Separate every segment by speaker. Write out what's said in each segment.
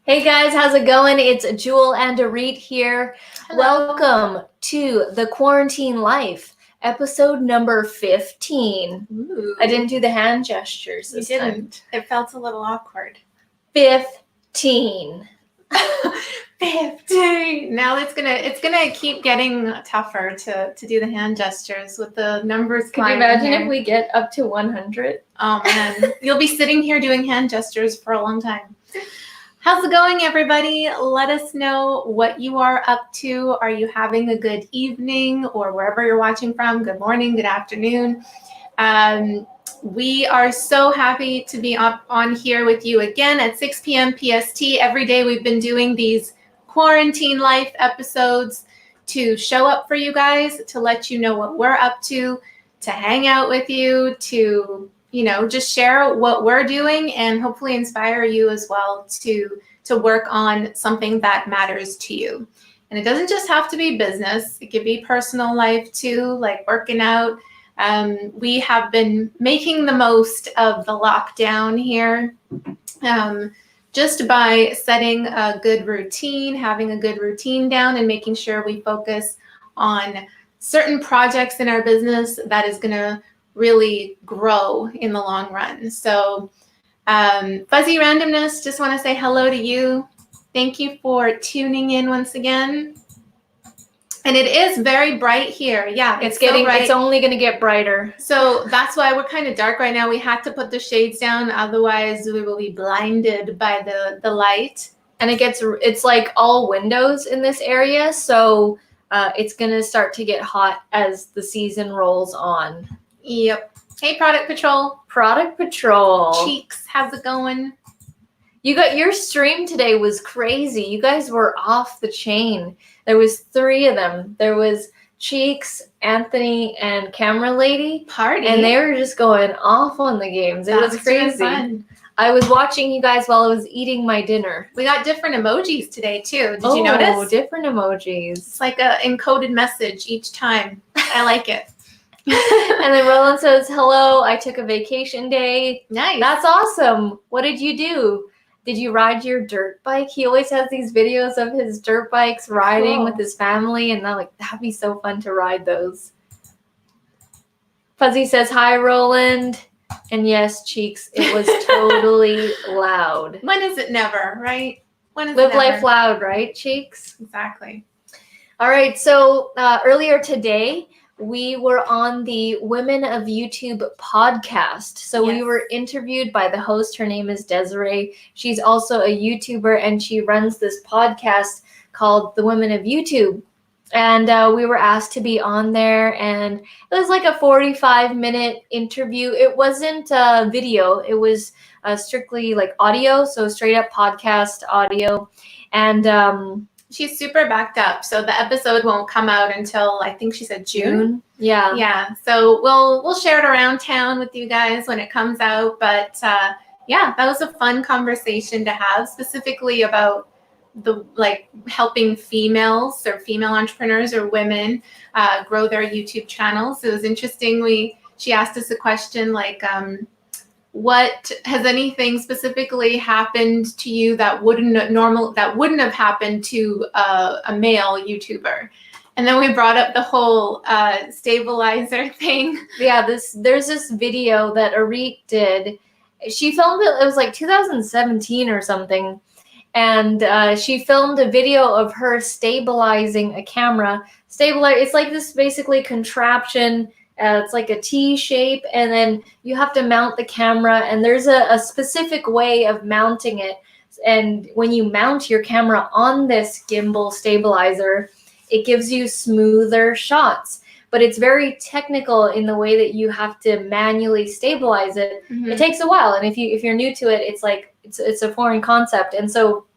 Speaker 1: Hey guys, how's it going? It's Jewel and Arit here.
Speaker 2: Hello.
Speaker 1: Welcome to The Quarantine Life, episode number 15.
Speaker 2: Ooh.
Speaker 1: I didn't do the hand gestures this
Speaker 2: You
Speaker 1: time.
Speaker 2: didn't. It felt a little awkward.
Speaker 1: 15.
Speaker 2: 15. Now it's gonna keep getting tougher to do the hand gestures with the numbers
Speaker 1: Could you
Speaker 2: climbing
Speaker 1: imagine
Speaker 2: here.
Speaker 1: if we get up to 100?
Speaker 2: Oh man, you'll be sitting here doing hand gestures for a long time. How's it going, everybody? Let us know what you are up to. Are you having a good evening, or wherever you're watching from? Good morning, good afternoon. We are so happy to be on here with you again at 6 p.m. PST. Every day we've been doing these quarantine life episodes to show up for you guys, to let you know what we're up to hang out with you, to just share what we're doing and hopefully inspire you as well to work on something that matters to you. And it doesn't just have to be business. It could be personal life too, like working out. We have been making the most of the lockdown here just by setting a good routine, having a good routine down, and making sure we focus on certain projects in our business that is going to really grow in the long run. So Fuzzy Randomness, just want to say hello to you. Thank you for tuning in once again. And it is very bright here. Yeah,
Speaker 1: it's only going to get brighter.
Speaker 2: So that's why we're kind of dark right now. We had to put the shades down, otherwise we will be blinded by the light.
Speaker 1: And it's like all windows in this area, so it's going to start to get hot as the season rolls on.
Speaker 2: Yep. Hey, Product Patrol.
Speaker 1: Product Patrol.
Speaker 2: Cheeks, how's it going?
Speaker 1: Your stream today was crazy. You guys were off the chain. There was 3 of them. There was Cheeks, Anthony, and Camera Lady.
Speaker 2: Party.
Speaker 1: And they were just going off on the games. It was crazy.
Speaker 2: Fun.
Speaker 1: I was watching you guys while I was eating my dinner.
Speaker 2: We got different emojis today too. Did you notice?
Speaker 1: Oh, different emojis.
Speaker 2: It's like an encoded message each time. I like it.
Speaker 1: And then Roland says, hello, I took a vacation day.
Speaker 2: Nice.
Speaker 1: That's awesome. What did you do? Did you ride your dirt bike? He always has these videos of his dirt bikes riding with his family, and that'd be so fun to ride those. Fuzzy says, hi, Roland. And yes, Cheeks, it was totally loud.
Speaker 2: When is it never, right? When is
Speaker 1: Live life loud, right, Cheeks?
Speaker 2: Exactly.
Speaker 1: All right, so earlier today, we were on the Women of YouTube podcast. So
Speaker 2: Yes.
Speaker 1: We were interviewed by the host. Her name is Desiree. She's also a YouTuber, and she runs this podcast called The Women of YouTube. And we were asked to be on there, and it was like a 45-minute interview. It wasn't video. It was strictly like audio, so straight up podcast audio. And
Speaker 2: she's super backed up, so the episode won't come out until I think she said June.
Speaker 1: Yeah.
Speaker 2: Yeah. So we'll share it around town with you guys when it comes out. But yeah, that was a fun conversation to have, specifically about helping females or female entrepreneurs or women grow their YouTube channels. It was interesting. She asked us a question like, what has anything specifically happened to you that wouldn't have happened to a male YouTuber? And then we brought up the whole stabilizer thing.
Speaker 1: Yeah, there's this video that Arit did. She filmed it. It was like 2017 or something. And she filmed a video of her stabilizing a camera. It's like this basically contraption. It's like a T shape, and then you have to mount the camera, and there's a specific way of mounting it. And when you mount your camera on this gimbal stabilizer, it gives you smoother shots. But it's very technical in the way that you have to manually stabilize it. Mm-hmm. It takes a while, and if you're new to it, it's a foreign concept. And so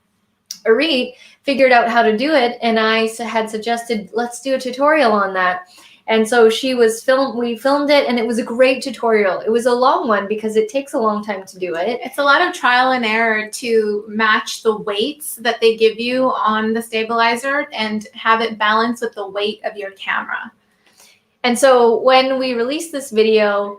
Speaker 1: Arit figured out how to do it, and I had suggested, let's do a tutorial on that. And so we filmed it, and it was a great tutorial. It was a long one because it takes a long time to do it.
Speaker 2: It's a lot of trial and error to match the weights that they give you on the stabilizer and have it balance with the weight of your camera.
Speaker 1: And so when we released this video,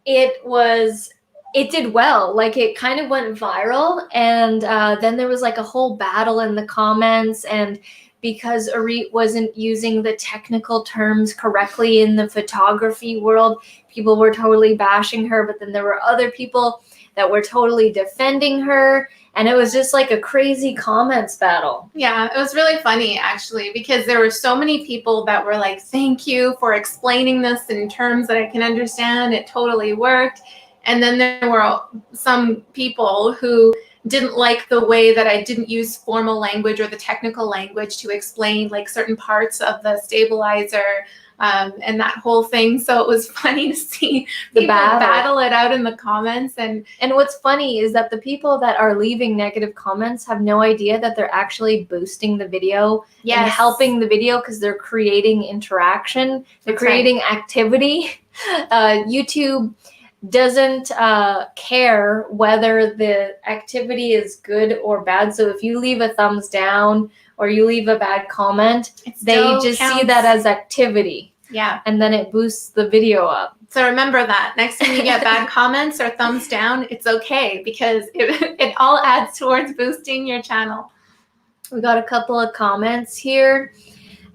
Speaker 1: it was it did well. Like it kind of went viral, and then there was like a whole battle in the comments, and because Arit wasn't using the technical terms correctly in the photography world, people were totally bashing her, but then there were other people that were totally defending her, and it was just like a crazy comments battle.
Speaker 2: Yeah, it was really funny actually, because there were so many people that were like, thank you for explaining this in terms that I can understand. It totally worked. And then there were some people who didn't like the way that I didn't use formal language or the technical language to explain like certain parts of the stabilizer and that whole thing. So it was funny to see people battle it out in the comments. And
Speaker 1: what's funny is that the people that are leaving negative comments have no idea that they're actually boosting the video and helping the video, because they're creating interaction, they're creating activity. YouTube doesn't care whether the activity is good or bad. So if you leave a thumbs down or you leave a bad comment, they just see that as activity.
Speaker 2: Yeah.
Speaker 1: And then it boosts the video up.
Speaker 2: So remember that. Next time you get bad comments or thumbs down, it's okay, because it all adds towards boosting your channel.
Speaker 1: We got a couple of comments here.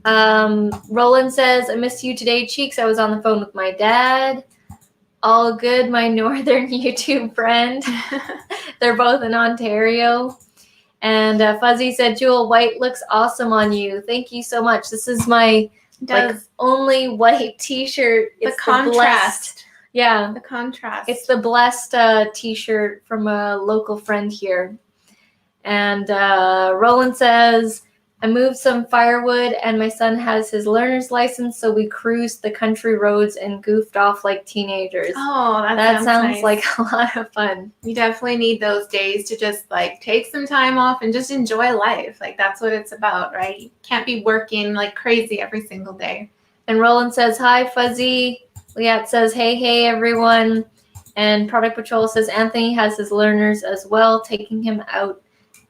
Speaker 1: Roland says, I missed you today, Cheeks. I was on the phone with my dad. All good, my northern YouTube friend. They're both in Ontario. And Fuzzy said, Jewel, white looks awesome on you. Thank you so much. This is my only white t-shirt.
Speaker 2: It's the contrast.
Speaker 1: Yeah.
Speaker 2: The contrast.
Speaker 1: It's the Blessed t-shirt from a local friend here. And Roland says, I moved some firewood and my son has his learner's license, so we cruised the country roads and goofed off like teenagers.
Speaker 2: Oh,
Speaker 1: that sounds
Speaker 2: nice.
Speaker 1: like a lot of fun.
Speaker 2: You definitely need those days to just like take some time off and just enjoy life. Like that's what it's about, right? You can't be working like crazy every single day.
Speaker 1: And Roland says, hi, Fuzzy. Liat says, hey, everyone. And Product Patrol says, Anthony has his learners as well, taking him out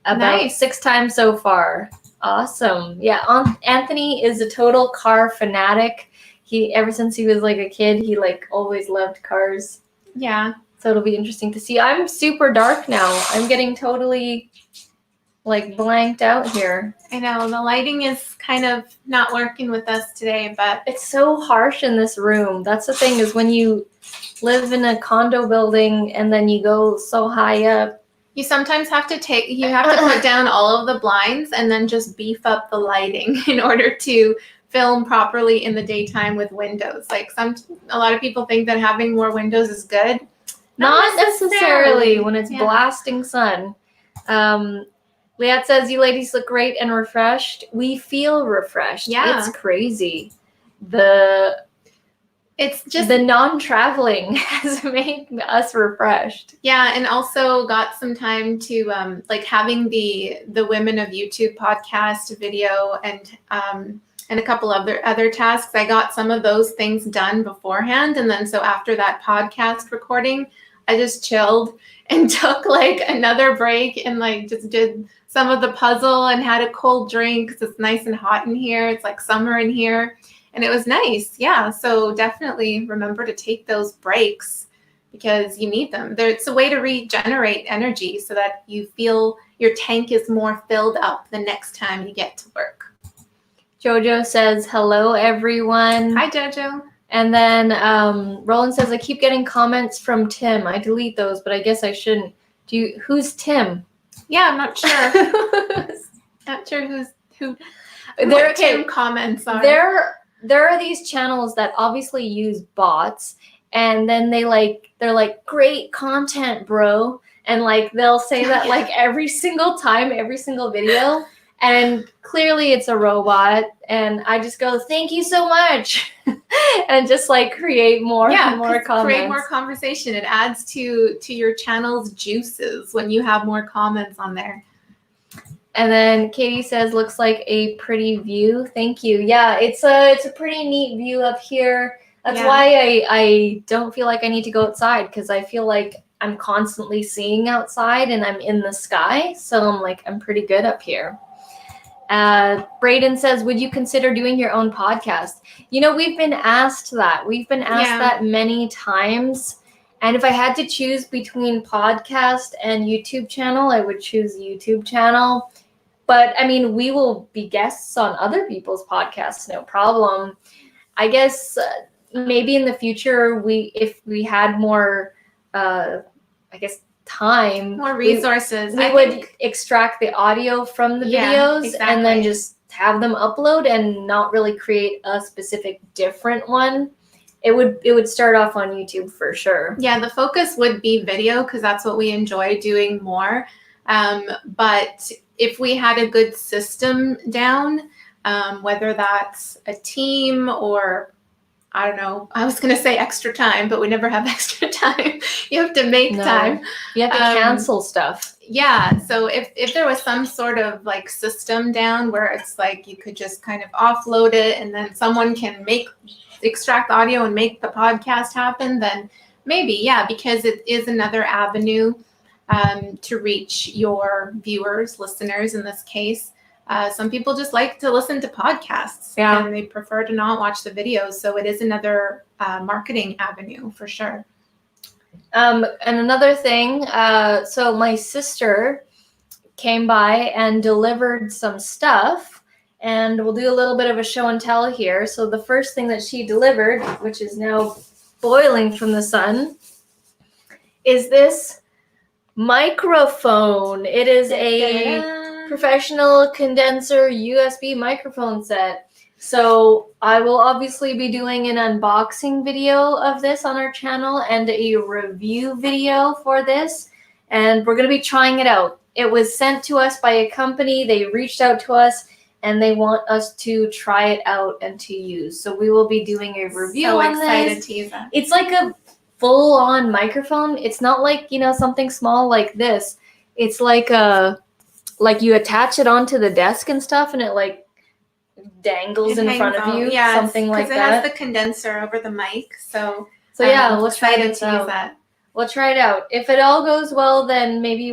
Speaker 1: about 6 times so far. Awesome. Yeah, Anthony is a total car fanatic. He ever since he was like a kid, he like always loved cars.
Speaker 2: Yeah.
Speaker 1: So it'll be interesting to see. I'm super dark now. I'm getting totally like blanked out here.
Speaker 2: I know the lighting is kind of not working with us today, but
Speaker 1: it's so harsh in this room. That's the thing, is when you live in a condo building and then you go so high up,
Speaker 2: you sometimes have to put down all of the blinds and then just beef up the lighting in order to film properly in the daytime with windows. Like a lot of people think that having more windows is good.
Speaker 1: Not necessarily when it's blasting sun. Liat says, you ladies look great and refreshed. We feel refreshed.
Speaker 2: Yeah.
Speaker 1: It's crazy.
Speaker 2: It's just
Speaker 1: the non-traveling has made us refreshed.
Speaker 2: Yeah, and also got some time to like having the Women of YouTube podcast video and a couple of other tasks. I got some of those things done beforehand, and then so after that podcast recording, I just chilled and took like another break and like just did some of the puzzle and had a cold drink because it's nice and hot in here. It's like summer in here. And it was nice. Yeah. So definitely remember to take those breaks because you need them. It's a way to regenerate energy so that you feel your tank is more filled up the next time you get to work.
Speaker 1: Jojo says, hello, everyone.
Speaker 2: Hi, Jojo.
Speaker 1: And then Roland says, I keep getting comments from Tim. I delete those, but I guess I shouldn't. Who's Tim?
Speaker 2: Yeah, I'm not sure. Not sure who Tim comments are.
Speaker 1: There are these channels that obviously use bots, and then they're like, great content, bro. And like they'll say that like every single time, every single video. And clearly it's a robot. And I just go, thank you so much. And just like create more comments.
Speaker 2: Create more conversation. It adds to your channel's juices when you have more comments on there.
Speaker 1: And then Katie says, looks like a pretty view. Thank you. Yeah, it's a pretty neat view up here. That's why I don't feel like I need to go outside, because I feel like I'm constantly seeing outside and I'm in the sky. So I'm pretty good up here. Braden says, would you consider doing your own podcast? We've been asked that. We've been asked that many times. And if I had to choose between podcast and YouTube channel, I would choose YouTube channel. But I mean, we will be guests on other people's podcasts, no problem. I guess maybe in the future, if we had more, time,
Speaker 2: more resources,
Speaker 1: we would extract the audio from the videos and then just have them upload and not really create a specific different one. It would start off on YouTube for sure.
Speaker 2: Yeah, the focus would be video because that's what we enjoy doing more. But if we had a good system down, whether that's a team or, I don't know, I was going to say extra time, but we never have extra time. You have to make time.
Speaker 1: You have to cancel stuff.
Speaker 2: Yeah. So if there was some sort of like system down where it's like you could just kind of offload it and then someone can extract audio and make the podcast happen, then maybe, yeah, because it is another avenue to reach your viewers, listeners in this case. Some people just like to listen to podcasts and they prefer to not watch the videos. So it is another marketing avenue for sure.
Speaker 1: And another thing, so my sister came by and delivered some stuff. And we'll do a little bit of a show and tell here. So the first thing that she delivered, which is now boiling from the sun, is this microphone. It is a professional condenser USB microphone set. So I will obviously be doing an unboxing video of this on our channel and a review video for this. And we're going to be trying it out. It was sent to us by a company. They reached out to us and they want us to try it out and to use. So we will be doing a review on this. So excited to use that. It's like a full-on microphone. It's not like, something small like this. It's like you attach it onto the desk and stuff and it like dangles in front of you. Yeah, something like that. Because it has the condenser over the mic. So yeah, we'll try to use that. We'll try it out. If it all goes well, then maybe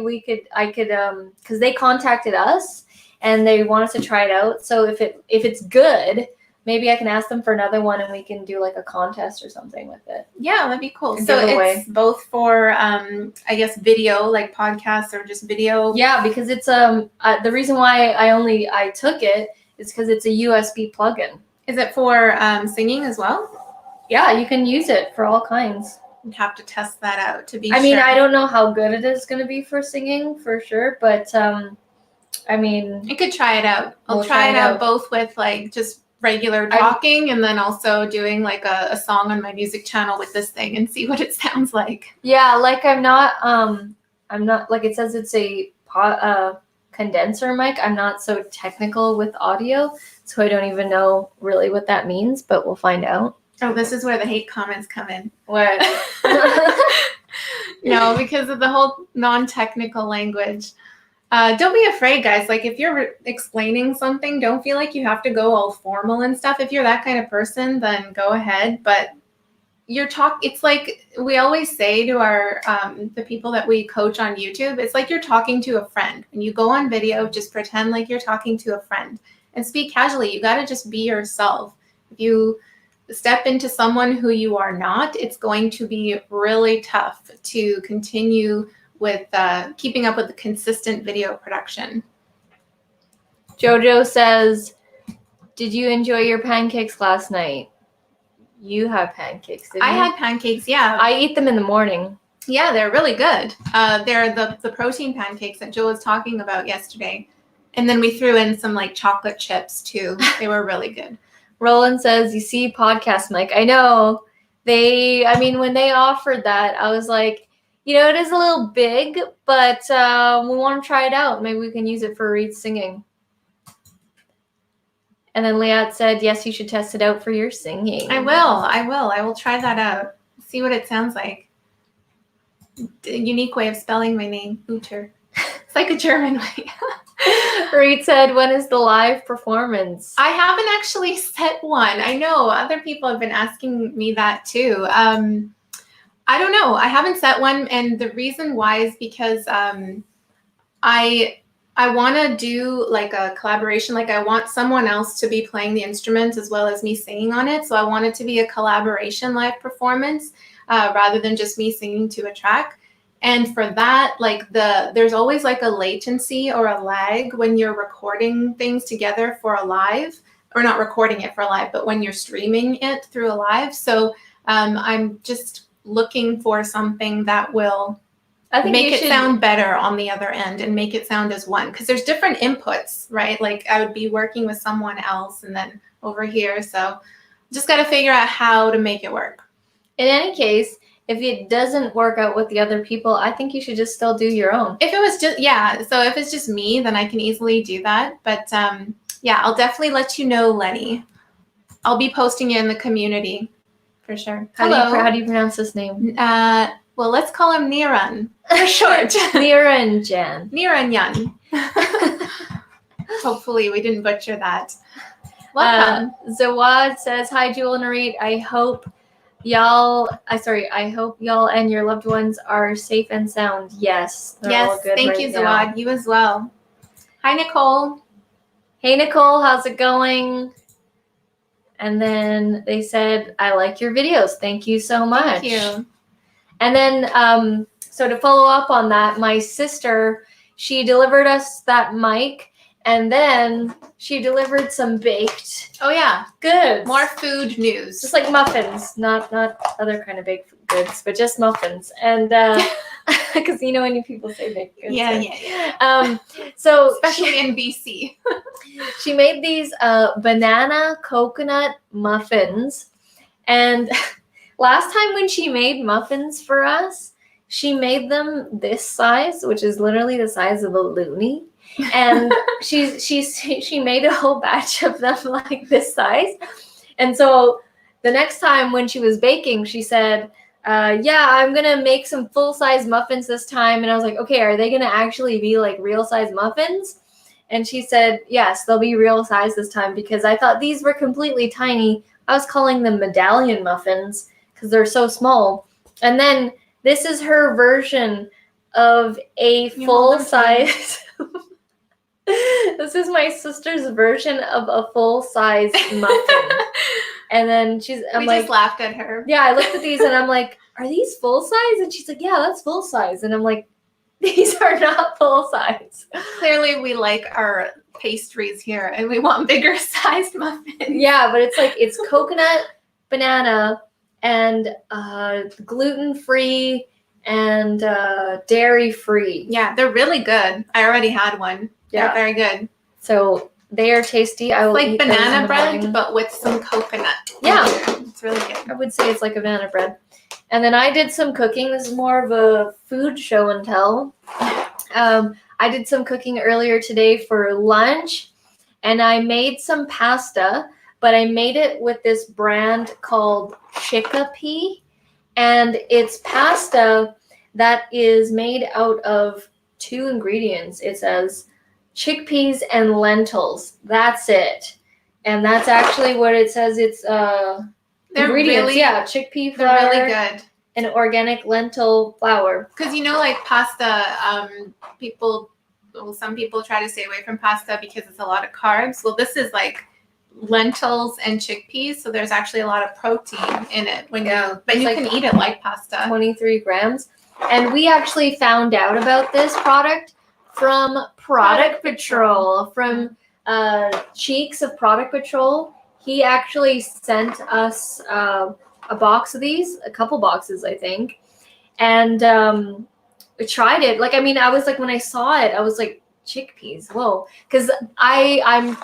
Speaker 1: I could, because they contacted us and they want us to try it out. So if it's good, maybe I can ask them for another one and we can do like a contest or something with it.
Speaker 2: Yeah, that'd be cool. So it's both for, I guess, video, like podcasts or just video.
Speaker 1: Yeah, because it's the reason why I took it is because it's a USB plugin.
Speaker 2: Is it for singing as well?
Speaker 1: Yeah, you can use it for all kinds.
Speaker 2: You'd have to test that out to be sure.
Speaker 1: I mean, I don't know how good it is going to be for singing for sure, but I mean,
Speaker 2: you could try it out. I'll try it out both with like just regular talking and then also doing like a song on my music channel with this thing and see what it sounds like.
Speaker 1: Yeah, like I'm not like it says it's a condenser mic. I'm not so technical with audio, so I don't even know really what that means, but we'll find out.
Speaker 2: Oh, this is where the hate comments come in.
Speaker 1: What?
Speaker 2: No, because of the whole non-technical language. Don't be afraid, guys. Like if you're explaining something, don't feel like you have to go all formal and stuff. If you're that kind of person, then go ahead. But it's like we always say to our the people that we coach on YouTube, it's like you're talking to a friend. When you go on video, just pretend like you're talking to a friend and speak casually. You got to just be yourself. If you step into someone who you are not, it's going to be really tough to continue with keeping up with the consistent video production.
Speaker 1: Jojo says, did you enjoy your pancakes last night? You had pancakes, didn't you?
Speaker 2: I had pancakes, yeah.
Speaker 1: I eat them in the morning.
Speaker 2: Yeah, they're really good. They're the protein pancakes that Joe was talking about yesterday. And then we threw in some like chocolate chips too. They were really good.
Speaker 1: Roland says, you see podcast mic. I know. When they offered that, I was like, it is a little big, but we want to try it out. Maybe we can use it for Reed singing. And then Liat said, yes, you should test it out for your singing.
Speaker 2: I will try that out. See what it sounds like. A unique way of spelling my name, Uter. It's like a German way.
Speaker 1: Reed said, when is the live performance?
Speaker 2: I haven't actually set one. I know other people have been asking me that too. I don't know. I haven't set one. And the reason why is because I want to do like a collaboration. Like I want someone else to be playing the instruments as well as me singing on it. So I want it to be a collaboration live performance. rather than just me singing to a track. And for that, like there's always like a latency or a lag when you're recording things together for a live, or not recording it for a live, but when you're streaming it through a live. So I'm just looking for something that will make it sound better on the other end and make it sound as one, because there's different inputs, right? Like I would be working with someone else and then over here. So just got to figure out how to make it work.
Speaker 1: In any case, if it doesn't work out with the other people, I think you should just still do your own.
Speaker 2: If it was just, yeah, so if it's just me, then I can easily do that. But yeah, I'll definitely let you know, Lenny. I'll be posting it in the community for sure.
Speaker 1: How do you pronounce this name?
Speaker 2: Well, let's call him Niran for short.
Speaker 1: Niranjan.
Speaker 2: Niranjan. Hopefully we didn't butcher that. Welcome.
Speaker 1: Zawad says, hi, Jewel and Arit. I hope y'all and your loved ones are safe and sound. Yes.
Speaker 2: Yes,
Speaker 1: all good
Speaker 2: thank
Speaker 1: right
Speaker 2: you,
Speaker 1: now.
Speaker 2: Zawad. You as well. Hi, Nicole.
Speaker 1: Hey, Nicole, how's it going? And then they said, I like your videos. Thank you so much.
Speaker 2: Thank you.
Speaker 1: And then, so to follow up on that, my sister, she delivered us that mic, and then she delivered some baked.
Speaker 2: Oh yeah,
Speaker 1: goods.
Speaker 2: More food news.
Speaker 1: Just like muffins, not other kind of baked goods, but just muffins. And because you know when people say baked goods.
Speaker 2: Yeah,
Speaker 1: right?
Speaker 2: yeah.
Speaker 1: So
Speaker 2: especially in BC.
Speaker 1: She made these banana coconut muffins, and last time when she made muffins for us, she made them this size, which is literally the size of a loonie. And she made a whole batch of them like this size. And so the next time when she was baking, she said, yeah, I'm going to make some full-size muffins this time. And I was like, okay, are they going to actually be like real-size muffins? And she said, yes, they'll be real size this time, because I thought these were completely tiny. I was calling them medallion muffins because they're so small. And then this is her version of a full-size. This is my sister's version of a full-size muffin. And then we
Speaker 2: just laughed at her.
Speaker 1: Yeah, I looked at these and I'm like, are these full-size? And she's like, yeah, that's full-size. And I'm like, these are not full-size.
Speaker 2: Clearly, we like our pastries here and we want bigger sized muffins.
Speaker 1: Yeah, but it's like, it's coconut, banana, and gluten-free and dairy-free.
Speaker 2: Yeah, they're really good. I already had one. Yeah, they're very good.
Speaker 1: So they are tasty. I will
Speaker 2: like
Speaker 1: eat
Speaker 2: banana bread, but with some coconut.
Speaker 1: Yeah,
Speaker 2: it's really good.
Speaker 1: I would say it's like a banana bread. And then I did some cooking. This is more of a food show and tell. I did some cooking earlier today for lunch, and I made some pasta, but I made it with this brand called Chickpea, and it's pasta that is made out of 2 ingredients. It says chickpeas and lentils. That's it. And that's actually what it says. It's ingredients. Chickpea flour.
Speaker 2: They're really good.
Speaker 1: And organic lentil flour.
Speaker 2: Because like pasta, some people try to stay away from pasta because it's a lot of carbs. Well, this is like lentils and chickpeas, so there's actually a lot of protein in it. But you can eat it like pasta.
Speaker 1: 23 grams. And we actually found out about this product from Product Patrol, from Cheeks of Product Patrol. He actually sent us a box of these, a couple boxes, I think. And we tried it. Like, I mean, I was like, when I saw it, I was like, chickpeas, whoa. Because I've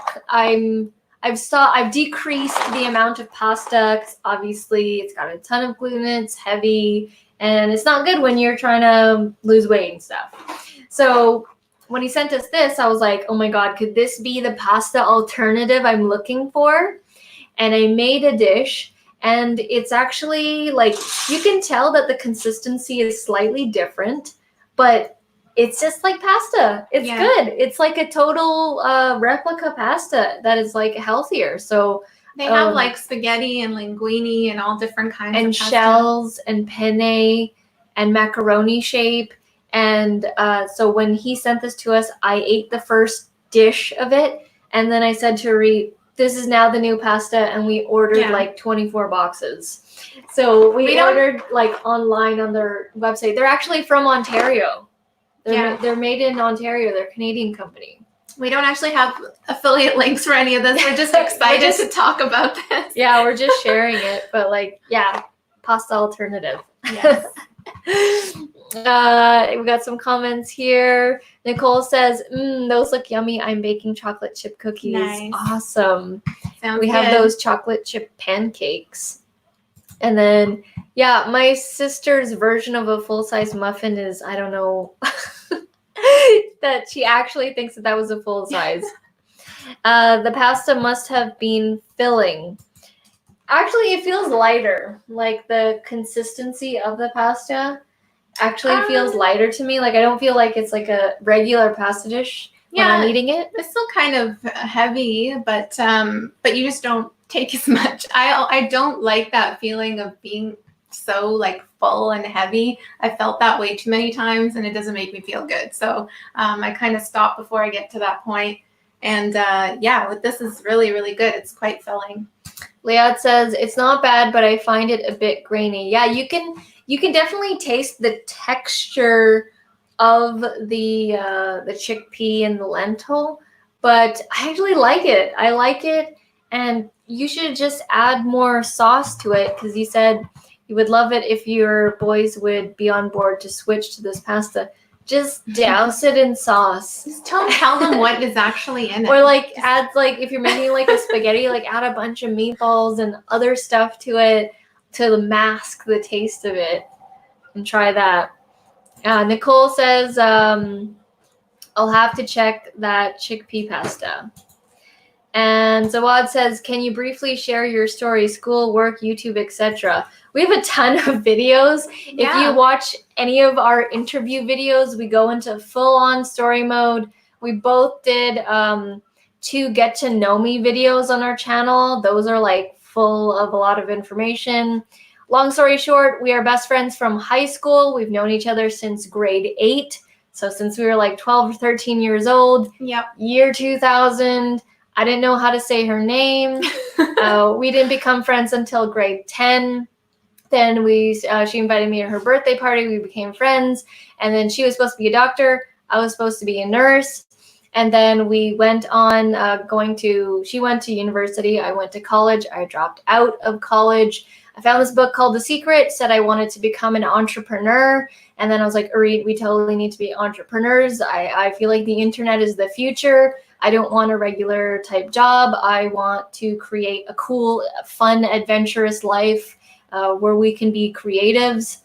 Speaker 1: decreased the amount of pasta, because obviously it's got a ton of gluten, it's heavy, and it's not good when you're trying to lose weight and stuff. So when he sent us this, I was like, oh my God, could this be the pasta alternative I'm looking for? And I made a dish, and it's actually like, you can tell that the consistency is slightly different, but it's just like pasta. It's good. It's like a total replica pasta that is like healthier. So
Speaker 2: they have like spaghetti and linguine and all different kinds of pasta.
Speaker 1: Shells and penne and macaroni shape. And so when he sent this to us, I ate the first dish of it. And then I said to Reed, this is now the new pasta, and we ordered
Speaker 2: Yeah.
Speaker 1: like 24 boxes. So we
Speaker 2: don't-
Speaker 1: ordered like online on their website. They're actually from Ontario. They're made in Ontario. They're a Canadian company.
Speaker 2: We don't actually have affiliate links for any of this. We're just excited to talk about this.
Speaker 1: Yeah, we're just sharing it, but like, yeah, pasta alternative.
Speaker 2: Yes.
Speaker 1: We got some comments here. Nicole says, those look yummy. I'm baking chocolate chip cookies.
Speaker 2: Nice.
Speaker 1: Awesome.
Speaker 2: Sounds
Speaker 1: We have those chocolate chip pancakes. And then, yeah, my sister's version of a full-size muffin is, I don't know, that she actually thinks that was a full size. The pasta must have been filling. Actually, it feels lighter. Like the consistency of the pasta actually feels lighter to me. Like I don't feel like it's like a regular pasta dish when I'm eating it.
Speaker 2: It's still kind of heavy, but you just don't take as much. I don't like that feeling of being so like full and heavy. I felt that way too many times, and it doesn't make me feel good. So I kind of stop before I get to that point. And this is really, really good. It's quite filling.
Speaker 1: Liat says it's not bad, but I find it a bit grainy. Yeah, you can definitely taste the texture of the chickpea and the lentil, but I actually like it. I like it, and you should just add more sauce to it because you said you would love it if your boys would be on board to switch to this pasta. Just douse it in sauce.
Speaker 2: Just tell them what is actually in it.
Speaker 1: Or like add like if you're making like a spaghetti, like add a bunch of meatballs and other stuff to it to mask the taste of it. And try that. Nicole says, I'll have to check that chickpea pasta. And Zawad says, can you briefly share your story, school, work, YouTube, etc.? We have a ton of videos.
Speaker 2: Yeah.
Speaker 1: If you watch any of our interview videos, we go into full-on story mode. We both did 2 get to know me videos on our channel. Those are like full of a lot of information. Long story short, we are best friends from high school. We've known each other since grade 8. So since we were like 12 or 13 years old.
Speaker 2: Yep.
Speaker 1: Year 2000. I didn't know how to say her name. We didn't become friends until grade 10. Then she invited me to her birthday party. We became friends. And then she was supposed to be a doctor. I was supposed to be a nurse. And then we went on she went to university. I went to college. I dropped out of college. I found this book called The Secret, said I wanted to become an entrepreneur. And then I was like, Arid, we totally need to be entrepreneurs. I feel like the internet is the future. I don't want a regular type job. I want to create a cool, fun, adventurous life where we can be creatives.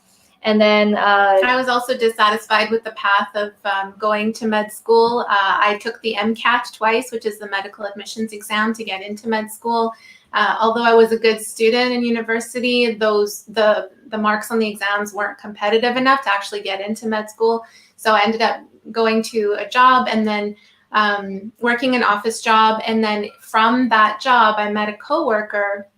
Speaker 1: And then
Speaker 2: I was also dissatisfied with the path of going to med school. I took the MCAT twice, which is the medical admissions exam to get into med school. Although I was a good student in university, the marks on the exams weren't competitive enough to actually get into med school. So I ended up going to a job and then working an office job. And then from that job, I met a coworker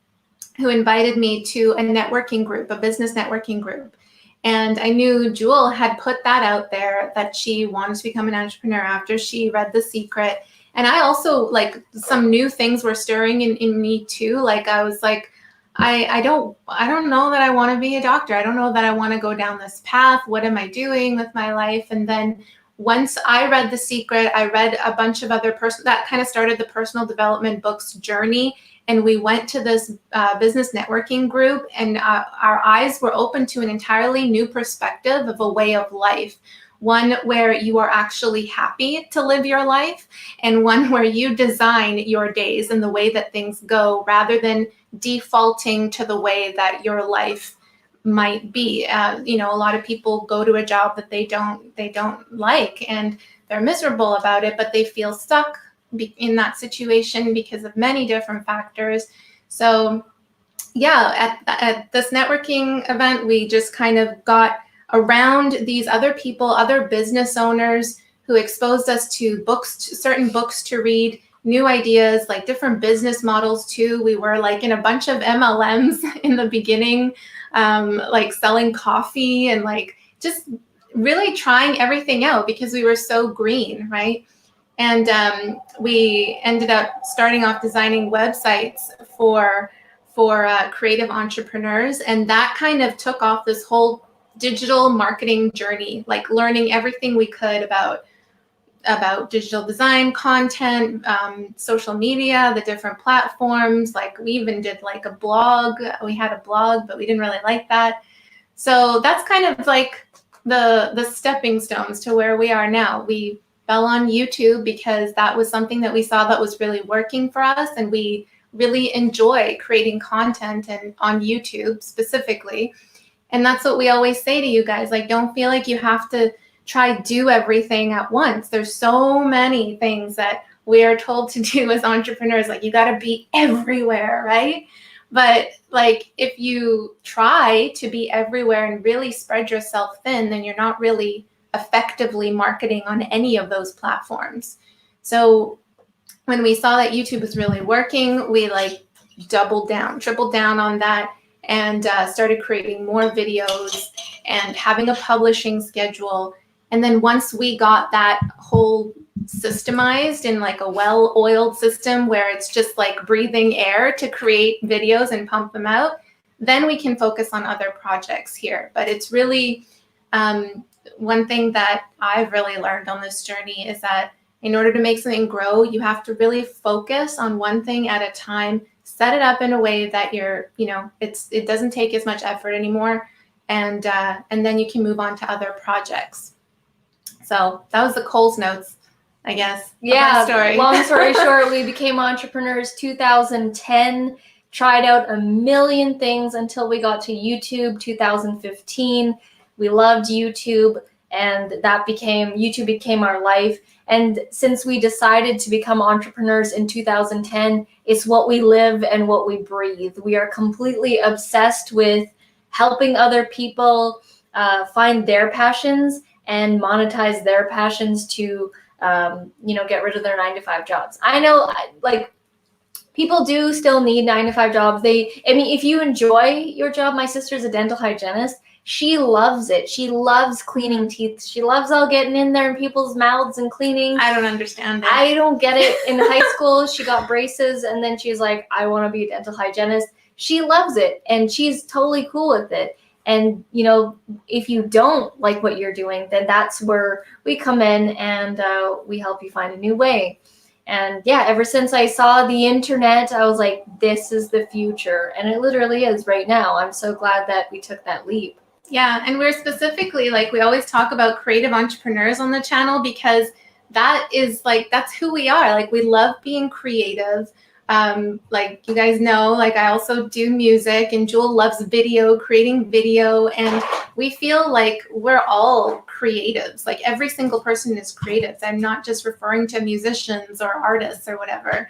Speaker 2: who invited me to a networking group, a business networking group. And I knew Jewel had put that out there that she wanted to become an entrepreneur after she read The Secret. And I also, like, some new things were stirring in me too. Like I was like, I don't know that I want to be a doctor. I don't know that I want to go down this path. What am I doing with my life? And then once I read The Secret, I read a bunch of other that kind of started the personal development books journey. And we went to this business networking group, and our eyes were open to an entirely new perspective of a way of life. One where you are actually happy to live your life, and one where you design your days and the way that things go rather than defaulting to the way that your life might be. A lot of people go to a job that they don't like, and they're miserable about it, but they feel stuck in that situation because of many different factors. So yeah, at this networking event, we just kind of got around these other people, other business owners who exposed us to certain books to read, new ideas, like different business models too. We were like in a bunch of MLMs in the beginning, like selling coffee and like just really trying everything out because we were so green, right? And we ended up starting off designing websites for creative entrepreneurs, and that kind of took off this whole digital marketing journey, like learning everything we could about digital design, content, social media, the different platforms. Like we even did like a blog. We had a blog, but we didn't really like that. So that's kind of like the stepping stones to where we are now. We fell on YouTube because that was something that we saw that was really working for us, and we really enjoy creating content and on YouTube specifically. And that's what we always say to you guys, like, don't feel like you have to try do everything at once. There's so many things that we are told to do as entrepreneurs, like you got to be everywhere, right? But like if you try to be everywhere and really spread yourself thin, then you're not really effectively marketing on any of those platforms. So when we saw that YouTube was really working, we like doubled down, tripled down on that, and started creating more videos and having a publishing schedule. And then once we got that whole systemized in like a well-oiled system where it's just like breathing air to create videos and pump them out, then we can focus on other projects here. But it's really one thing that I've really learned on this journey is that in order to make something grow, you have to really focus on one thing at a time, set it up in a way that you're, it doesn't take as much effort anymore, and then you can move on to other projects. So that was the Coles notes, I guess.
Speaker 1: Yeah,
Speaker 2: story.
Speaker 1: Long story short, we became entrepreneurs 2010, tried out a million things until we got to YouTube 2015. We loved YouTube, and YouTube became our life. And since we decided to become entrepreneurs in 2010, it's what we live and what we breathe. We are completely obsessed with helping other people find their passions and monetize their passions to, get rid of their 9-to-5 jobs. I know, like, people do still need 9-to-5 jobs. If you enjoy your job, my sister's a dental hygienist. She loves it. She loves cleaning teeth. She loves all getting in there in people's mouths and cleaning.
Speaker 2: I don't understand it.
Speaker 1: I don't get it. In high school, she got braces, and then she's like, I want to be a dental hygienist. She loves it, and she's totally cool with it. And, if you don't like what you're doing, then that's where we come in and we help you find a new way. And yeah, ever since I saw the internet, I was like, this is the future. And it literally is right now. I'm so glad that we took that leap.
Speaker 2: Yeah, and we're specifically, like, we always talk about creative entrepreneurs on the channel because that is like, that's who we are. Like, we love being creative. Like you guys know, like I also do music, and Jewel loves video, creating video, and we feel like we're all creatives. Like every single person is creative. I'm not just referring to musicians or artists or whatever.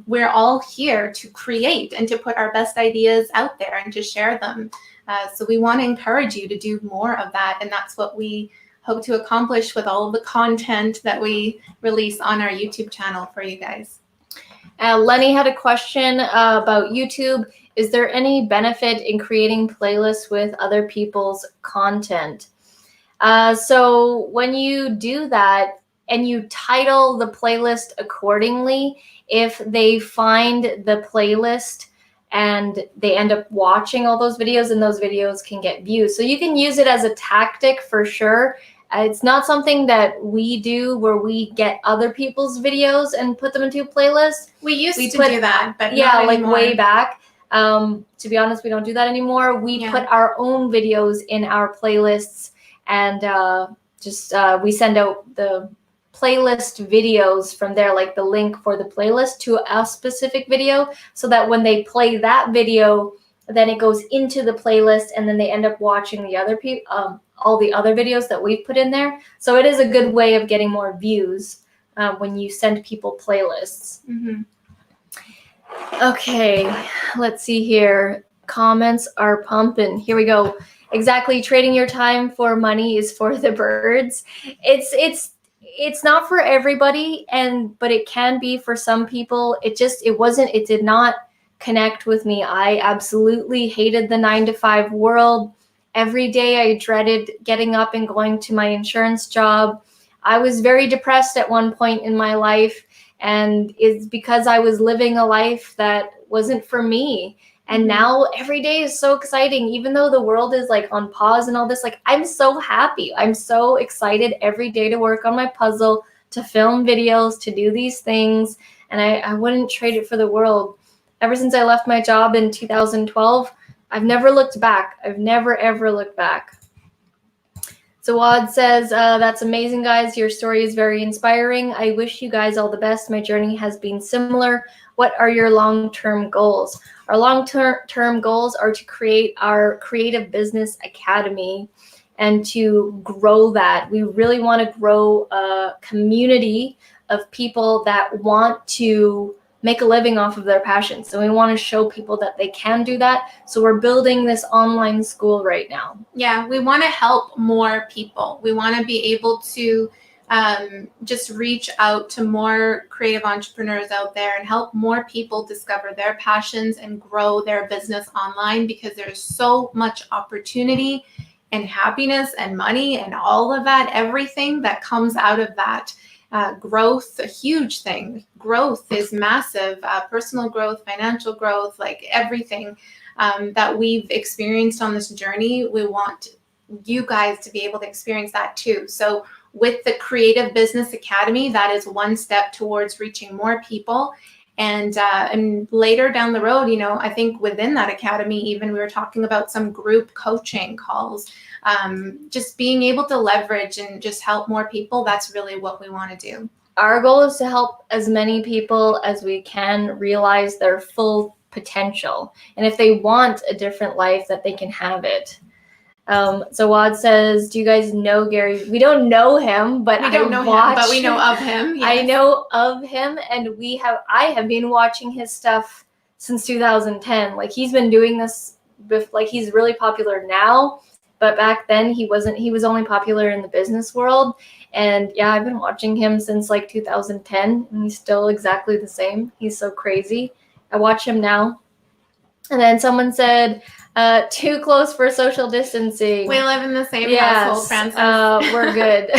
Speaker 2: We're all here to create and to put our best ideas out there and to share them. So we want to encourage you to do more of that, and that's what we hope to accomplish with all of the content that we release on our YouTube channel for you guys.
Speaker 1: Lenny had a question about YouTube. Is there any benefit in creating playlists with other people's content? So when you do that and you title the playlist accordingly, if they find the playlist and they end up watching all those videos, and those videos can get views. So you can use it as a tactic for sure. It's not something that we do where we get other people's videos and put them into a playlist.
Speaker 2: We used to do that, but
Speaker 1: yeah,
Speaker 2: not
Speaker 1: like
Speaker 2: anymore.
Speaker 1: way back. To be honest, we don't do that anymore. We put our own videos in our playlists, and we send out the playlist videos from there, like the link for the playlist to a specific video, so that when they play that video, then it goes into the playlist, and then they end up watching the other all the other videos that we've put in there. So it is a good way of getting more views when you send people playlists.
Speaker 2: Mm-hmm.
Speaker 1: Okay, let's see here. Comments are pumping. Here we go. Exactly. Trading your time for money is for the birds. It's not for everybody, but it can be for some people. It did not connect with me. I absolutely hated the 9-to-5 world. Every day I dreaded getting up and going to my insurance job. I was very depressed at one point in my life, and it's because I was living a life that wasn't for me. And now every day is so exciting, even though the world is like on pause and all this. Like, I'm so happy. I'm so excited every day to work on my puzzle, to film videos, to do these things. And I wouldn't trade it for the world. Ever since I left my job in 2012, I've never looked back. I've never, ever looked back. Zawad says, that's amazing, guys. Your story is very inspiring. I wish you guys all the best. My journey has been similar. What are your long-term goals? Our long-term goals are to create our creative business academy and to grow that. We really want to grow a community of people that want to make a living off of their passions. So we want to show people that they can do that. So we're building this online school right now.
Speaker 2: Yeah, we want to help more people. We want to be able to just reach out to more creative entrepreneurs out there and help more people discover their passions and grow their business online, because there's so much opportunity and happiness and money and all of that, everything that comes out of that. Growth, a huge thing. Growth is massive. Personal growth, financial growth, like everything that we've experienced on this journey, we want you guys to be able to experience that too. So with the Creative Business Academy, that is one step towards reaching more people. And later down the road, you know, I think within that academy, even we were talking about some group coaching calls, just being able to leverage and just help more people. That's really what we want to do.
Speaker 1: Our goal is to help as many people as we can realize their full potential. And if they want a different life, that they can have it. So Wad says, do you guys know Gary? We don't know him, but
Speaker 2: we don't know him, but we know of him. Yes.
Speaker 1: I know of him, and I have been watching his stuff since 2010. Like, he's been doing this, like, he's really popular now, but back then he wasn't. He was only popular in the business world. And yeah, I've been watching him since like 2010, and he's still exactly the same. He's so crazy. I watch him now. And then someone said, too close for social distancing.
Speaker 2: We live in the same household, Francis.
Speaker 1: We're good.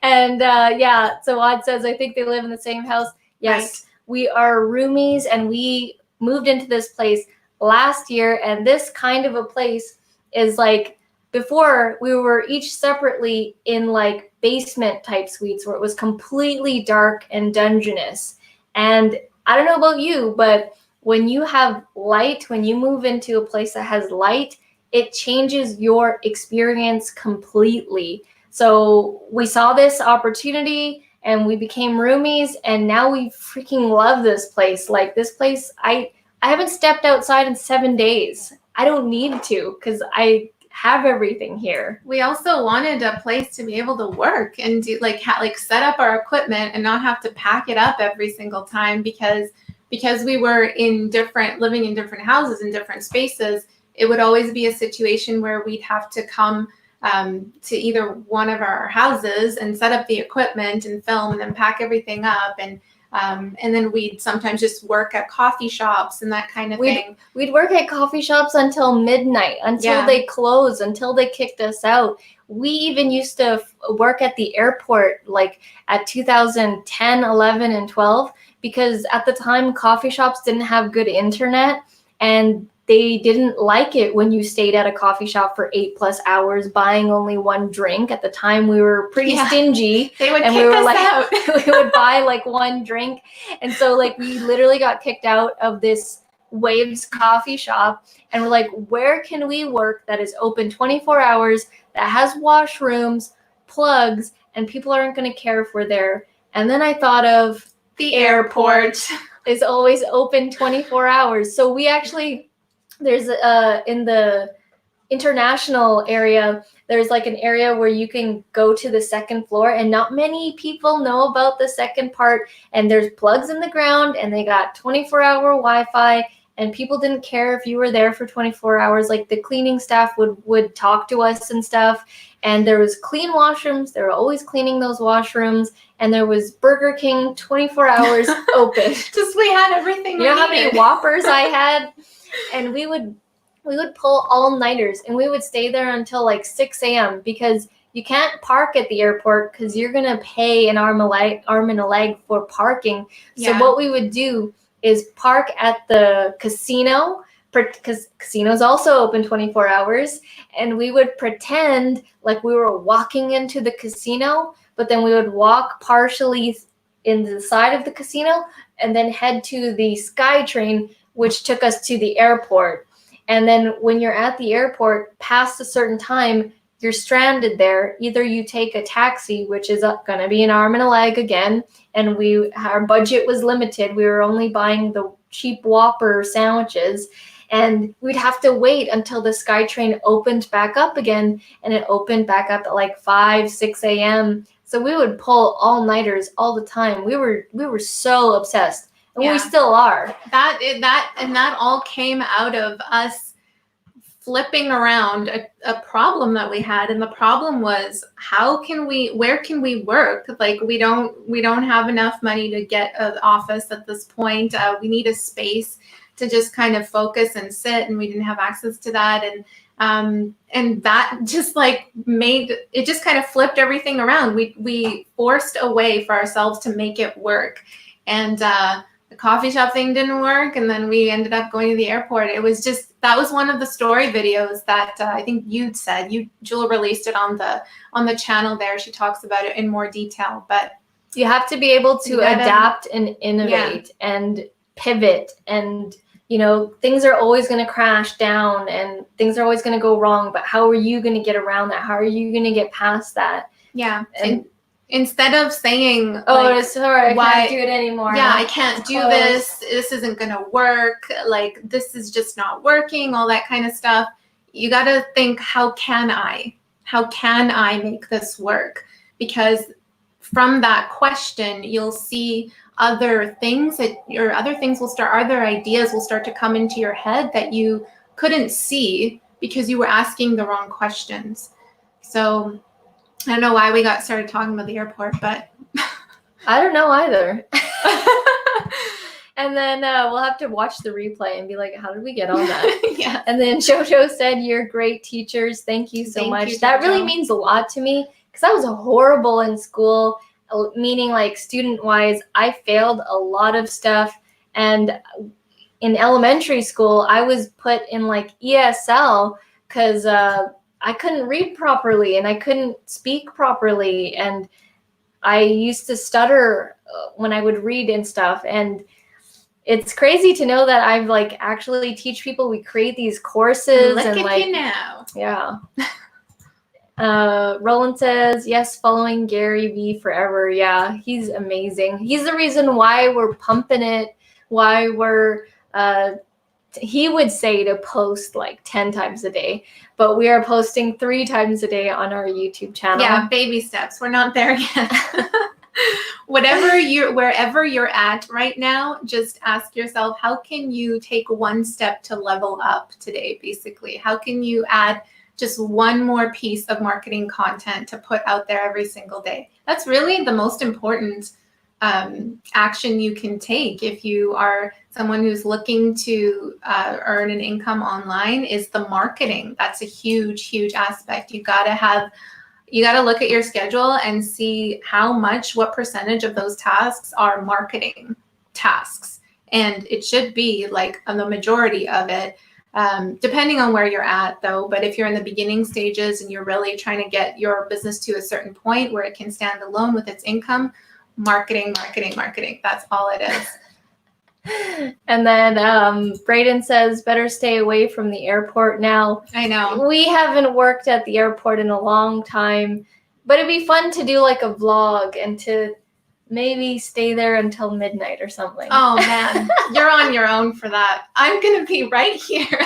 Speaker 1: And yeah, so Odd says, I think they live in the same house. Yes, right. We are roomies, and we moved into this place last year. And this kind of a place is like, before we were each separately in like basement type suites where it was completely dark and dungeonous. And I don't know about you, but when you have light, when you move into a place that has light, it changes your experience completely. So we saw this opportunity and we became roomies, and now we freaking love this place. Like, this place, I haven't stepped outside in 7 days. I don't need to, because I have everything here.
Speaker 2: We also wanted a place to be able to work and do like set up our equipment and not have to pack it up every single time, because we were living in different houses in different spaces. It would always be a situation where we'd have to come to either one of our houses and set up the equipment and film and then pack everything up, and then we'd sometimes just work at coffee shops and that kind of thing.
Speaker 1: We'd work at coffee shops until midnight, until they closed, until they kicked us out. We even used to work at the airport like at 2010, 11, and 12, because at the time coffee shops didn't have good internet, and they didn't like it when you stayed at a coffee shop for 8+ hours buying only one drink. At the time, we were pretty stingy.
Speaker 2: They would kick us out.
Speaker 1: We would buy like one drink. And so like we literally got kicked out of this Waves coffee shop, and we're like, where can we work that is open 24 hours, that has washrooms, plugs, and people aren't going to care if we're there? And then I thought of
Speaker 2: the airport
Speaker 1: is always open 24 hours. So we actually, there's in the international area, there's like an area where you can go to the second floor, and not many people know about the second part. And there's plugs in the ground, and they got 24-hour Wi-Fi, and people didn't care if you were there for 24 hours. Like, the cleaning staff would talk to us and stuff. And there was clean washrooms. They were always cleaning those washrooms. And there was Burger King 24 hours open.
Speaker 2: Just, we had everything.
Speaker 1: You know how many Whoppers I had? And we would pull all-nighters, and we would stay there until like 6 a.m. because you can't park at the airport because you're going to pay an arm and a leg for parking. So
Speaker 2: Yeah.
Speaker 1: what we would do is park at the casino, because casinos also open 24 hours, and we would pretend like we were walking into the casino, but then we would walk partially in the side of the casino and then head to the SkyTrain, which took us to the airport. And then when you're at the airport, past a certain time, you're stranded there. Either you take a taxi, which is going to be an arm and a leg again, and our budget was limited. We were only buying the cheap Whopper sandwiches, and we'd have to wait until the SkyTrain opened back up again, and it opened back up at like 5, 6 a.m. So we would pull all-nighters all the time. We were so obsessed, and we still are.
Speaker 2: That all came out of us flipping around a problem that we had, and the problem was where can we work? Like we don't have enough money to get an office at this point. We need a space to just kind of focus and sit, and we didn't have access to that, and that just like it just kind of flipped everything around. We forced a way for ourselves to make it work, and the coffee shop thing didn't work, and then we ended up going to the airport. It was just, that was one of the story videos that I think you'd said. Jewel released it on the channel there. She talks about it in more detail, but
Speaker 1: you have to be able to adapt and innovate and pivot, and things are always going to crash down and things are always going to go wrong, but how are you going to get around that? How are you going to get past that?
Speaker 2: Yeah. And instead of saying,
Speaker 1: sorry, I can't do it anymore.
Speaker 2: Yeah, I can't do this. This isn't going to work. Like, this is just not working, all that kind of stuff. You got to think, how can I make this work? Because from that question, you'll see other ideas will start to come into your head that you couldn't see because you were asking the wrong questions. So I don't know why we got started talking about the airport, but
Speaker 1: I don't know either. And then we'll have to watch the replay and be like, how did we get on that?
Speaker 2: Yeah.
Speaker 1: And then Jojo said, you're great teachers. Thank you so much. That really means a lot to me, because I was horrible in school, meaning like student-wise. I failed a lot of stuff. And in elementary school, I was put in like ESL because I couldn't read properly and I couldn't speak properly, and I used to stutter when I would read and stuff. And it's crazy to know that I've like actually teach people. We create these courses.
Speaker 2: Look
Speaker 1: and
Speaker 2: at
Speaker 1: like,
Speaker 2: you now.
Speaker 1: Yeah. Roland says, yes, following Gary Vee forever. Yeah, he's amazing. He's the reason why we're pumping it, why we're he would say to post like 10 times a day, but we are posting 3 times a day on our YouTube channel.
Speaker 2: Yeah, baby steps. We're not there yet. Wherever you're at right now, just ask yourself, how can you take one step to level up today, basically? How can you add just one more piece of marketing content to put out there every single day? That's really the most important action you can take if you are someone who's looking to earn an income online, is the marketing. That's a huge, huge aspect. You got to look at your schedule and see what percentage of those tasks are marketing tasks. And it should be like the majority of it, depending on where you're at though. But if you're in the beginning stages and you're really trying to get your business to a certain point where it can stand alone with its income, marketing. That's all it is.
Speaker 1: And then Braden says, better stay away from the airport now.
Speaker 2: I know.
Speaker 1: We haven't worked at the airport in a long time, but it'd be fun to do like a vlog and to maybe stay there until midnight or something.
Speaker 2: Oh man, you're on your own for that. I'm going to be right here.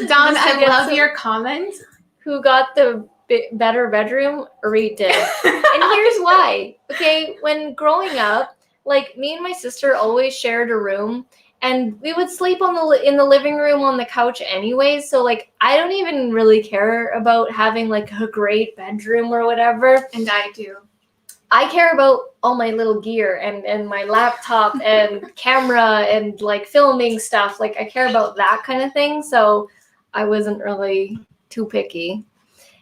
Speaker 2: Dawn, I love your comment.
Speaker 1: Who got the better bedroom? Reed did. And here's why. Okay, when growing up, like me and my sister always shared a room, and we would sleep in the living room on the couch anyways. So like I don't even really care about having like a great bedroom or whatever.
Speaker 2: And I do.
Speaker 1: I care about all my little gear and my laptop and camera and like filming stuff. Like I care about that kind of thing. So I wasn't really too picky.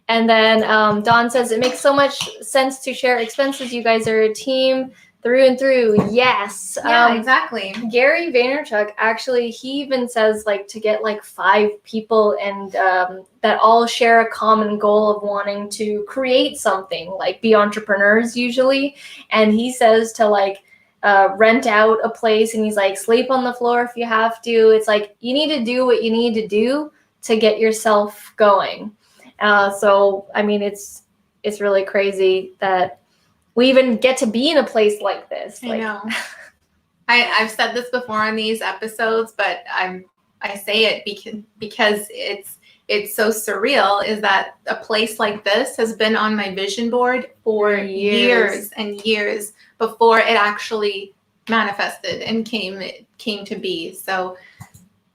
Speaker 1: And then Dawn says, it makes so much sense to share expenses. You guys are a team through and through. Yes.
Speaker 2: Yeah, exactly.
Speaker 1: Gary Vaynerchuk, actually, he even says like to get like 5 people and that all share a common goal of wanting to create something, like be entrepreneurs usually. And he says to like rent out a place, and he's like, sleep on the floor if you have to. It's like, you need to do what you need to do to get yourself going. So, I mean, it's really crazy that we even get to be in a place like this.
Speaker 2: I know. I've said this before on these episodes, but I say it because it's so surreal, is that a place like this has been on my vision board for years and years before it actually manifested and came to be. So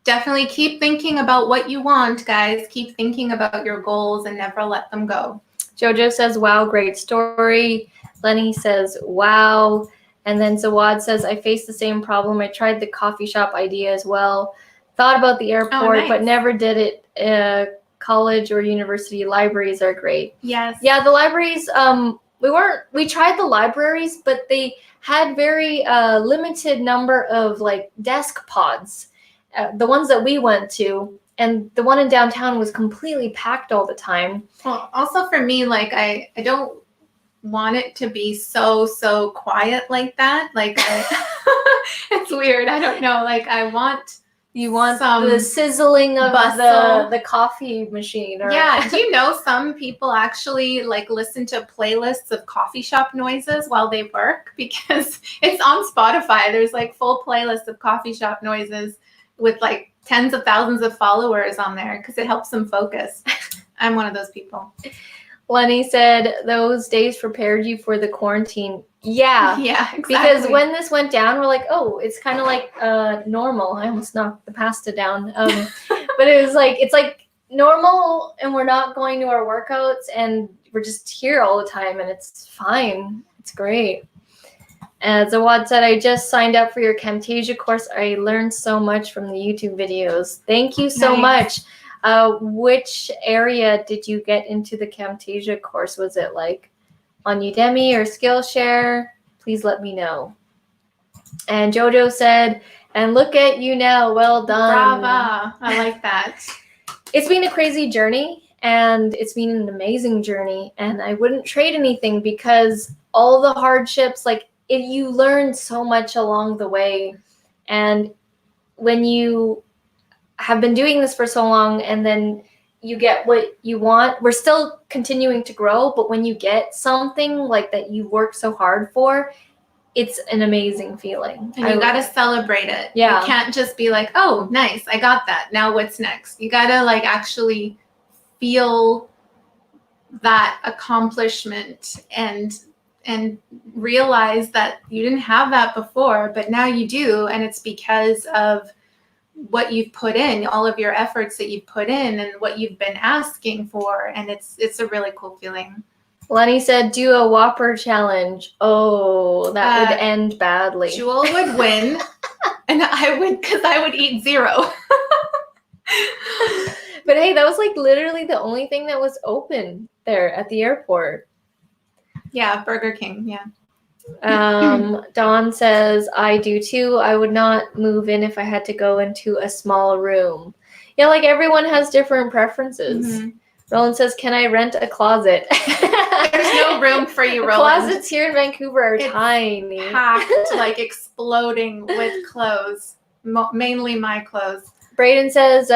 Speaker 2: definitely keep thinking about what you want, guys. Keep thinking about your goals and never let them go.
Speaker 1: Jojo says, wow, great story. Lenny says, wow. And then Zawad says, I faced the same problem. I tried the coffee shop idea as well. Thought about the airport, but never did it. College or university libraries are great.
Speaker 2: Yes.
Speaker 1: Yeah, the libraries, we tried the libraries, but they had very limited number of like desk pods. The ones that we went to, and the one in downtown was completely packed all the time.
Speaker 2: Well, also for me, like I don't want it to be so quiet like that. Like it's weird. I don't know. Like
Speaker 1: you want the sizzling of the coffee machine. Or...
Speaker 2: Yeah. Do you know some people actually like listen to playlists of coffee shop noises while they work? Because it's on Spotify. There's like full playlists of coffee shop noises with like tens of thousands of followers on there because it helps them focus. I'm one of those people.
Speaker 1: Lenny said those days prepared you for the quarantine. Yeah.
Speaker 2: Yeah, exactly.
Speaker 1: Because when this went down, we're like, oh, it's kind of like normal. I almost knocked the pasta down. But it was like, it's like normal, and we're not going to our workouts, and we're just here all the time, and it's fine. It's great. And Zawad said, I just signed up for your Camtasia course. I learned so much from the YouTube videos. Thank you so much. Which area did you get into the Camtasia course? Was it like on Udemy or Skillshare? Please let me know. And Jojo said, and look at you now. Well done.
Speaker 2: Brava. I like that.
Speaker 1: It's been a crazy journey, and it's been an amazing journey. And I wouldn't trade anything, because all the hardships, like, you learn so much along the way. And when you have been doing this for so long, and then you get what you want, we're still continuing to grow, but when you get something like that you work so hard for, it's an amazing feeling.
Speaker 2: And you got to celebrate it.
Speaker 1: Yeah.
Speaker 2: You can't just be like, oh, nice, I got that. Now what's next? You got to like actually feel that accomplishment and realize that you didn't have that before, but now you do. And it's because of what you've put in, all of your efforts that you've put in, and what you've been asking for. And it's a really cool feeling.
Speaker 1: Lenny said, do a Whopper challenge. Oh, that would end badly.
Speaker 2: Jewel would win, and I would eat 0.
Speaker 1: But hey, that was like literally the only thing that was open there at the airport.
Speaker 2: Yeah, Burger King, yeah.
Speaker 1: Dawn says, I do too. I would not move in if I had to go into a small room. Yeah, like everyone has different preferences. Mm-hmm. Roland says, can I rent a closet?
Speaker 2: There's no room for you, Roland.
Speaker 1: Closets here in Vancouver are tiny.
Speaker 2: Packed, like exploding with clothes, mainly my clothes.
Speaker 1: Brayden says,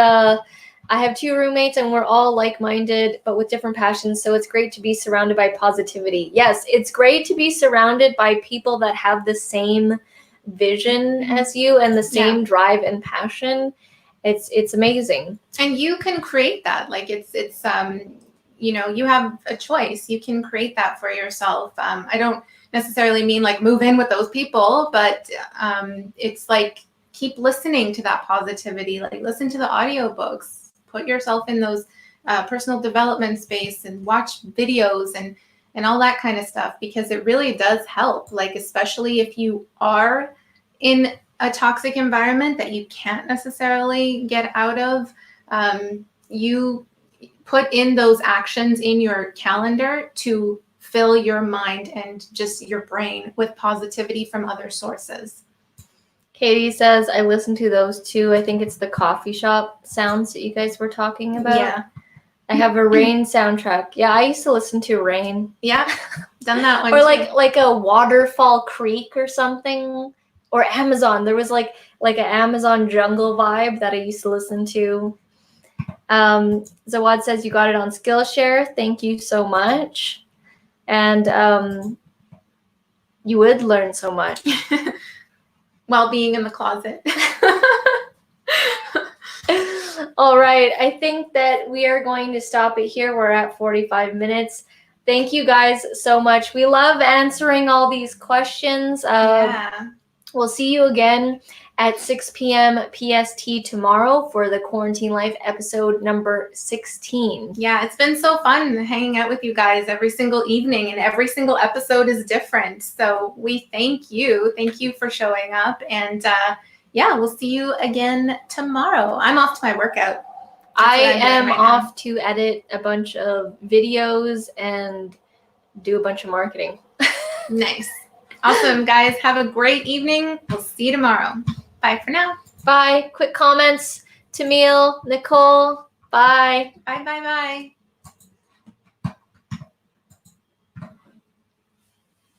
Speaker 1: I have 2 roommates, and we're all like-minded, but with different passions, so it's great to be surrounded by positivity. Yes, it's great to be surrounded by people that have the same vision as you and the same drive and passion. It's amazing.
Speaker 2: And you can create that. Like it's you know, you have a choice. You can create that for yourself. I don't necessarily mean like move in with those people, but it's like keep listening to that positivity. Like listen to the audiobooks. Put yourself in those personal development space and watch videos and all that kind of stuff, because it really does help. Like, especially if you are in a toxic environment that you can't necessarily get out of, you put in those actions in your calendar to fill your mind and just your brain with positivity from other sources.
Speaker 1: Katie says, I listen to those too. I think it's the coffee shop sounds that you guys were talking about.
Speaker 2: Yeah.
Speaker 1: I have a Rain soundtrack. Yeah, I used to listen to Rain.
Speaker 2: Yeah, done that one
Speaker 1: Or
Speaker 2: too.
Speaker 1: like a Waterfall Creek or something. Or Amazon. There was like an Amazon jungle vibe that I used to listen to. Zawad says you got it on Skillshare. Thank you so much. And you would learn so much.
Speaker 2: While being in the closet.
Speaker 1: All right. I think that we are going to stop it here. We're at 45 minutes. Thank you guys so much. We love answering all these questions.
Speaker 2: Yeah.
Speaker 1: We'll see you again at 6 p.m. PST tomorrow for the Quarantine Life episode number 16.
Speaker 2: Yeah, it's been so fun hanging out with you guys every single evening, and every single episode is different. So we thank you. Thank you for showing up. And yeah, we'll see you again tomorrow. I'm off to my workout.
Speaker 1: I am off to edit a bunch of videos and do a bunch of marketing.
Speaker 2: Nice. Awesome, guys. Have a great evening. We'll see you tomorrow. Bye for now.
Speaker 1: Bye. Quick comments. Tamil, Nicole. Bye.
Speaker 2: Bye, bye, bye.